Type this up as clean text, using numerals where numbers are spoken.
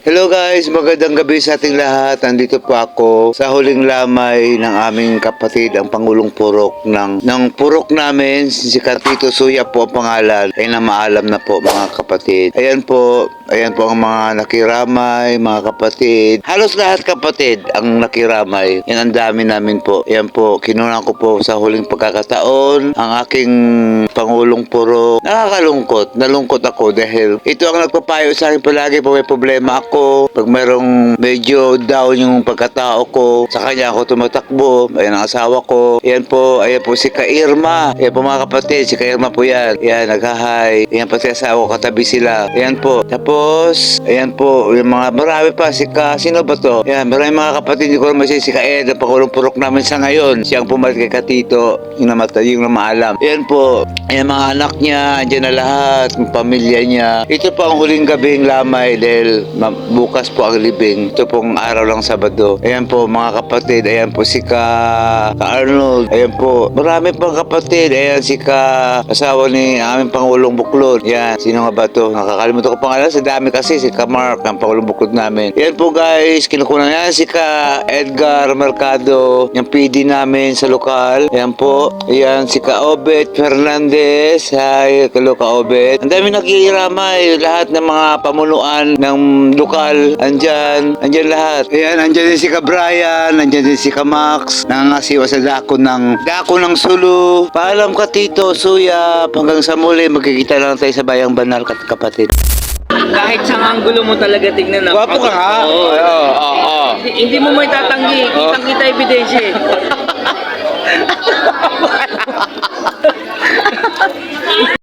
Hello guys, magandang gabi sa ating lahat. Nandito po ako sa huling lamay ng aming kapatid, ang Pangulong Purok ng purok namin, si Tito Suya po ang pangalan. Ay na maalam na po mga kapatid. Ayan po ang mga nakiramay, mga kapatid. Halos lahat kapatid ang nakiramay. Yan ang dami namin po. Ayan po, kinunan ko po sa huling pagkakataon ang aking Pangulong Purok. Nakakalungkot, nalungkot ako dahil ito ang nagpapayo sa akin palagi po may problema ako. Pag mayroong medyo down yung pagkatao ko, sa kanya ako tumatakbo. Ayan ang asawa ko. Ayan po si Kairma. Ayan po mga kapatid, si Kairma po yan. Ayan, naghahay. Ayan po si asawa ko, katabi sila. Ayan po. Tapos, ayan po, yung mga marami pa, sino ba to? Ayan, marami mga kapatid, hindi ko naman si Kaed, ang Pangulong Purok namin sa ngayon. Siyang pumalit kay Katito, yung namatay, yung namaalam. Ayan po, ayan mga anak niya, andyan na lahat, yung pamilya niya. Ito po ang huling gabing lamay dahil bukas po ang libing. Ito pong araw lang Sabado. Ayan po mga kapatid. Ayan po si Arnold. Ayan po. Marami pang kapatid. Ayan si asawa ni aming Pangulong Buklod. Ayan. Sino nga ba to? Nakakalimutan ko pangalan. Sa dami kasi. Si Mark, ang Pangulong Buklod namin. Ayan po guys. Kinukunan yan si Edgar Mercado. Yung PD namin sa lokal. Ayan po. Ayan si Obet Fernandez. Hi. Hello Obet. Ang dami nakikiramay. Lahat ng mga pamunuan ng lokal, andyan lahat. Ayan, andyan din si Brian, andyan din si Max, nangangasiwa sa dako ng Sulu. Paalam ka Tito Suya, hanggang sa muli, magkikita lang tayo sa Bayang Banal, kapatid. Kahit sa anggulo mo talaga tignan na. Gwapo ka ha? Oo. Hindi mo may tatanggi, kitang-kita ebidensya eh.